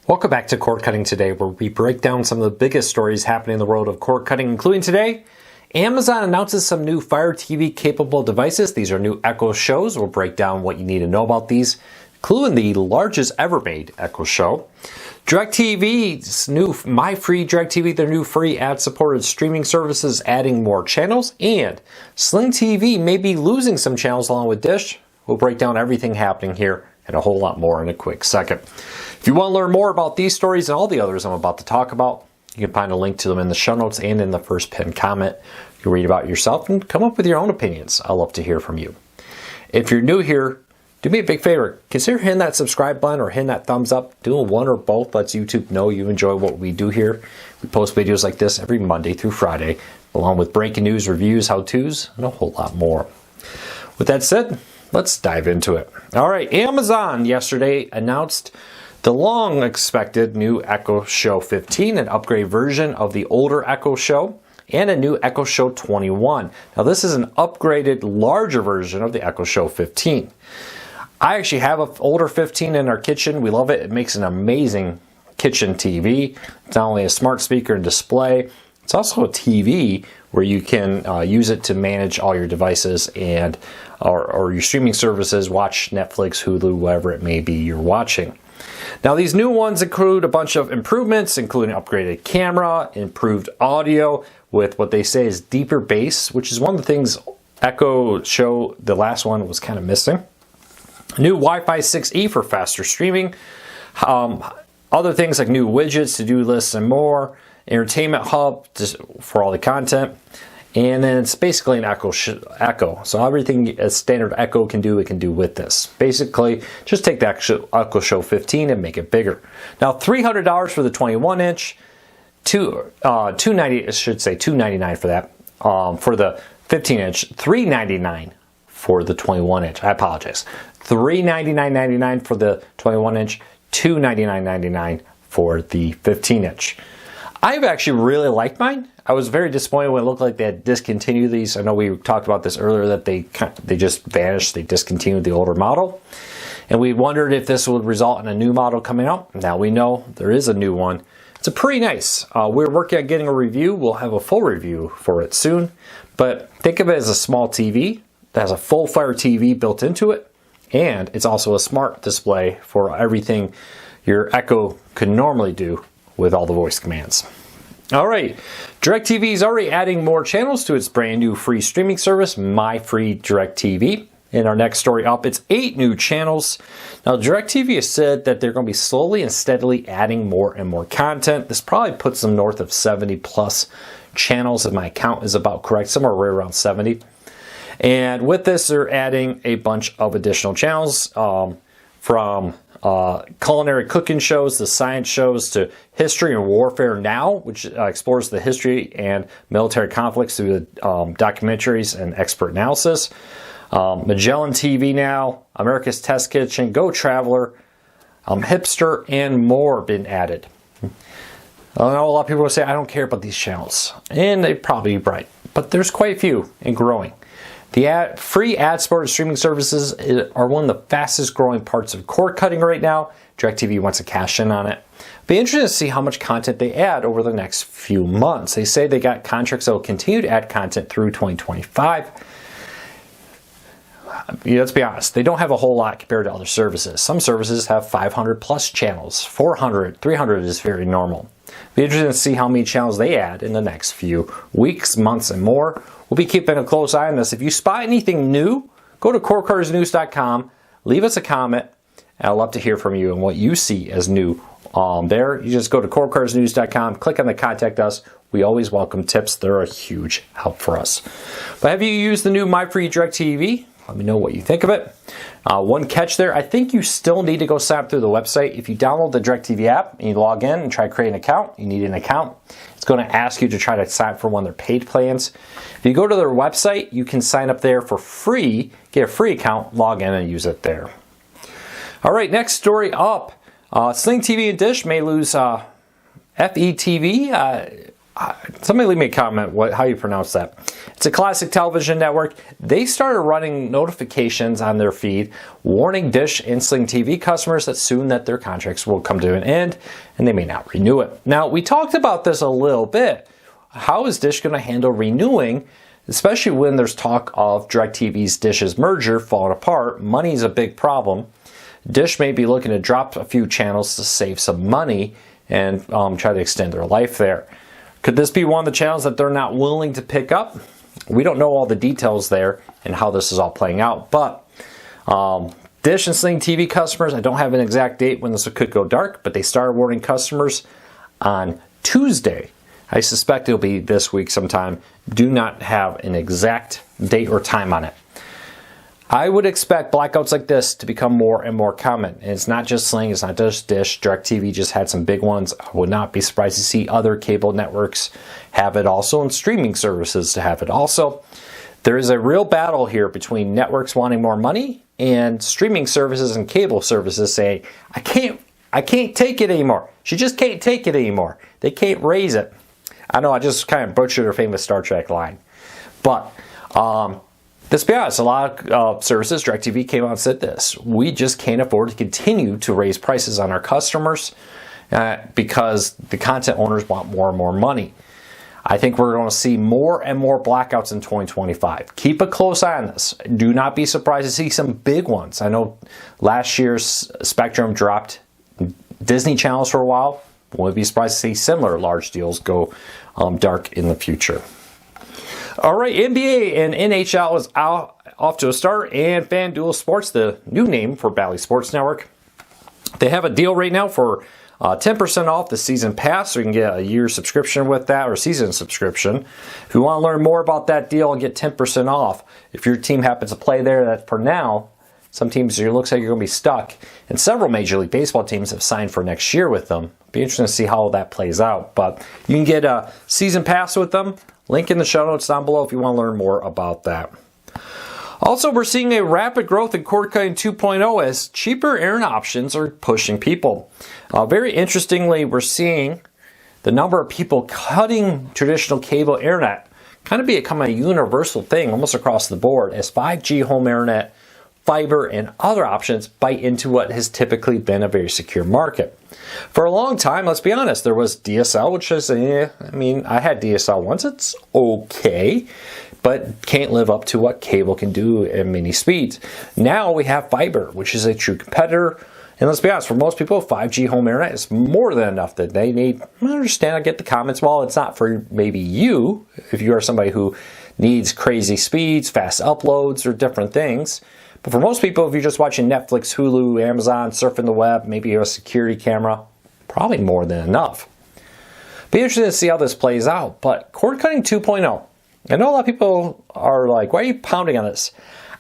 Welcome back to Cord Cutting Today, where we break down some of the biggest stories happening in the world of cord cutting, including today, Amazon announces some new Fire TV capable devices. These are new Echo Shows. We'll break down what you need to know about these, including the largest ever made Echo Show. DirecTV's new My Free DirecTV, their new free ad-supported streaming services, adding more channels, and Sling TV may be losing some channels along with Dish. We'll break down everything happening here and a whole lot more in a quick second. If you want to learn more about these stories and all the others I'm about to talk about, you can find a link to them in the show notes and in the first pinned comment. You can read about it yourself and come up with your own opinions. I'd love to hear from you. If you're new here, do me a big favor. Consider hitting that subscribe button or hitting that thumbs up. Doing one or both lets YouTube know you enjoy what we do here. We post videos like this every Monday through Friday, along with breaking news, reviews, how-tos, and a whole lot more. With that said, let's dive into it. All right, Amazon yesterday announced the long-expected new Echo Show 15, an upgrade version of the older Echo Show, and a new Echo Show 21. Now, this is an upgraded, larger version of the Echo Show 15. I actually have an older 15 in our kitchen. We love it. It makes an amazing kitchen TV. It's not only a smart speaker and display, it's also a TV where you can use it to manage all your devices and or your streaming services, watch Netflix, Hulu, whatever it may be you're watching. Now, these new ones include a bunch of improvements, including upgraded camera, improved audio with what they say is deeper bass, which is one of the things Echo Show, the last one, was kind of missing. New Wi-Fi 6E for faster streaming. Other things like new widgets, to-do lists, and more. Entertainment hub for all the content. And then it's basically an Echo. So everything a standard Echo can do, it can do with this. Basically, just take the Echo Show 15 and make it bigger. Now, $300 for the 21-inch, $299 for that. For the 15-inch, $399 for the 21-inch. I apologize. $399.99 for the 21-inch, $299.99 for the 15-inch. I've actually really liked mine. I was very disappointed when it looked like they had discontinued these. I know we talked about this earlier, that they just vanished. They discontinued the older model. And we wondered if this would result in a new model coming out. Now we know there is a new one. It's a pretty nice. We're working on getting a review. We'll have a full review for it soon. But think of it as a small TV that has a full Fire TV built into it. And it's also a smart display for everything your Echo could normally do with all the voice commands. All right, DirecTV is already adding more channels to its brand new free streaming service, My Free DirecTV. In our next story up, it's 8 new channels. Now, DirecTV has said that they're going to be slowly and steadily adding more and more content. This probably puts them north of 70 plus channels, if my count is about correct, somewhere right around 70. And with this, they're adding a bunch of additional channels from culinary cooking shows, to science shows, to history and warfare now, which explores the history and military conflicts through the documentaries and expert analysis. Magellan TV now, America's Test Kitchen, Go Traveler, Hipster, and more been added. I know a lot of people will say, I don't care about these channels. And they're probably right. But there's quite a few and growing. The free ad-supported streaming services are one of the fastest growing parts of cord cutting right now. DirecTV wants to cash in on it. Be interesting to see how much content they add over the next few months. They say they got contracts that will continue to add content through 2025. Let's be honest, they don't have a whole lot compared to other services. Some services have 500 plus channels, 400, 300 is very normal. Be interesting to see how many channels they add in the next few weeks, months, and more. We'll be keeping a close eye on this. If you spot anything new, go to cordcuttersnews.com, leave us a comment, and I'd love to hear from you and what you see as new there. You just go to cordcuttersnews.com, click on the Contact Us. We always welcome tips. They're a huge help for us. But have you used the new My Free DirecTV? Let me know what you think of it. One catch there, I think you still need to go sign up through the website. If you download the DirecTV app and you log in and try to create an account, you need an account. It's going to ask you to try to sign up for one of their paid plans. If you go to their website, you can sign up there for free, get a free account, log in, and use it there. All right, next story up. Sling TV and Dish may lose FETV. somebody leave me a comment how you pronounce that. It's a classic television network. They started running notifications on their feed warning Dish and Sling TV customers that soon that their contracts will come to an end and they may not renew it. Now, we talked about this a little bit. How is Dish going to handle renewing, especially when there's talk of DirecTV's Dish's merger falling apart? Money's a big problem. Dish may be looking to drop a few channels to save some money and try to extend their life there. Could this be one of the channels that they're not willing to pick up? We don't know all the details there and how this is all playing out, but Dish and Sling TV customers, I don't have an exact date when this could go dark, but they started warning customers on Tuesday. I suspect it'll be this week sometime. Do not have an exact date or time on it. I would expect blackouts like this to become more and more common. And it's not just Sling, it's not just Dish. DirecTV just had some big ones. I would not be surprised to see other cable networks have it also, and streaming services to have it also. There is a real battle here between networks wanting more money and streaming services and cable services saying, I can't take it anymore. She just can't take it anymore. They can't raise it. I know I just kind of butchered her famous Star Trek line. But let's be honest, a lot of services, DirecTV came out and said this: we just can't afford to continue to raise prices on our customers because the content owners want more and more money. I think we're going to see more and more blackouts in 2025. Keep a close eye on this. Do not be surprised to see some big ones. I know last year's Spectrum dropped Disney channels for a while. Wouldn't be surprised to see similar large deals go dark in the future. All right, NBA and NHL is off to a start, and FanDuel Sports, the new name for Bally Sports Network, they have a deal right now for 10% off the season pass, so you can get a year subscription with that, or season subscription. If you want to learn more about that deal and get 10% off, if your team happens to play there, that for now, some teams, it looks like you're going to be stuck. And several Major League Baseball teams have signed for next year with them. Be interesting to see how that plays out. But you can get a season pass with them. Link in the show notes down below if you want to learn more about that. Also, we're seeing a rapid growth in cord cutting 2.0 as cheaper internet options are pushing people. Very interestingly, we're seeing the number of people cutting traditional cable internet kind of become a universal thing almost across the board as 5G home internet, fiber, and other options bite into what has typically been a very secure market. For a long time, let's be honest, there was DSL, which is, I had DSL once, it's okay, but can't live up to what cable can do at many speeds. Now we have fiber, which is a true competitor. And let's be honest, for most people, 5G home internet is more than enough that they need. I understand, I get the comments. Well, it's not for maybe you, if you are somebody who needs crazy speeds, fast uploads, or different things. But for most people, if you're just watching Netflix, Hulu, Amazon, surfing the web, maybe you have a security camera, probably more than enough. Be interested to see how this plays out. But cord cutting 2.0, I know a lot of people are like, why are you pounding on this?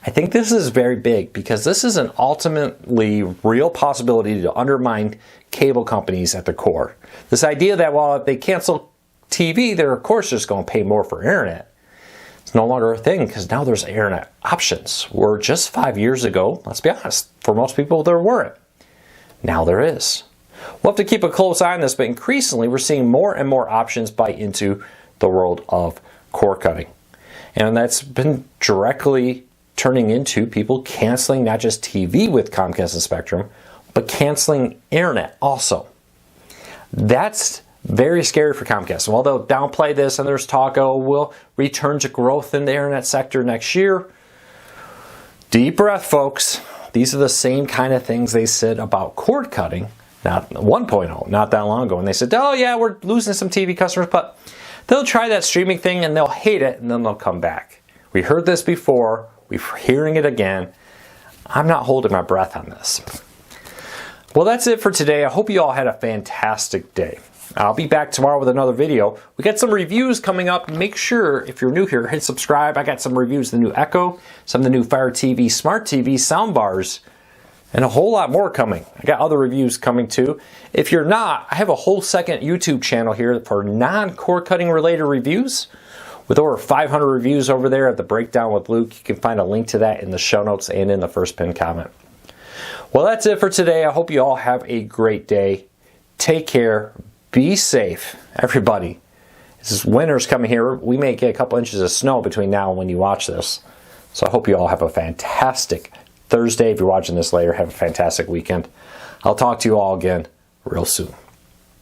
I think this is very big because this is an ultimately real possibility to undermine cable companies at the core. This idea that, well, if they cancel TV, they're of course just going to pay more for internet. It's no longer a thing because now there's internet options. Where just 5 years ago, let's be honest, for most people there weren't. Now there is. We'll have to keep a close eye on this, but increasingly we're seeing more and more options bite into the world of cord cutting. And that's been directly turning into people canceling not just TV with Comcast and Spectrum, but canceling internet also. That's very scary for Comcast. While they'll downplay this and there's talk, we'll return to growth in the internet sector next year. Deep breath, folks. These are the same kind of things they said about cord cutting, not 1.0, not that long ago. And they said, oh yeah, we're losing some TV customers, but they'll try that streaming thing and they'll hate it and then they'll come back. We heard this before. We're hearing it again. I'm not holding my breath on this. Well, that's it for today. I hope you all had a fantastic day. I'll be back tomorrow with another video. We got some reviews coming up. Make sure, if you're new here, hit subscribe. I got some reviews of the new Echo, some of the new Fire TV, Smart TV, soundbars, and a whole lot more coming. I got other reviews coming too. If you're not, I have a whole second YouTube channel here for non-cord cutting related reviews. With over 500 reviews over there at the Breakdown with Luke, you can find a link to that in the show notes and in the first pinned comment. Well, that's it for today. I hope you all have a great day. Take care. Be safe, everybody. This winter's coming here. We may get a couple inches of snow between now and when you watch this. So I hope you all have a fantastic Thursday. If you're watching this later, have a fantastic weekend. I'll talk to you all again real soon.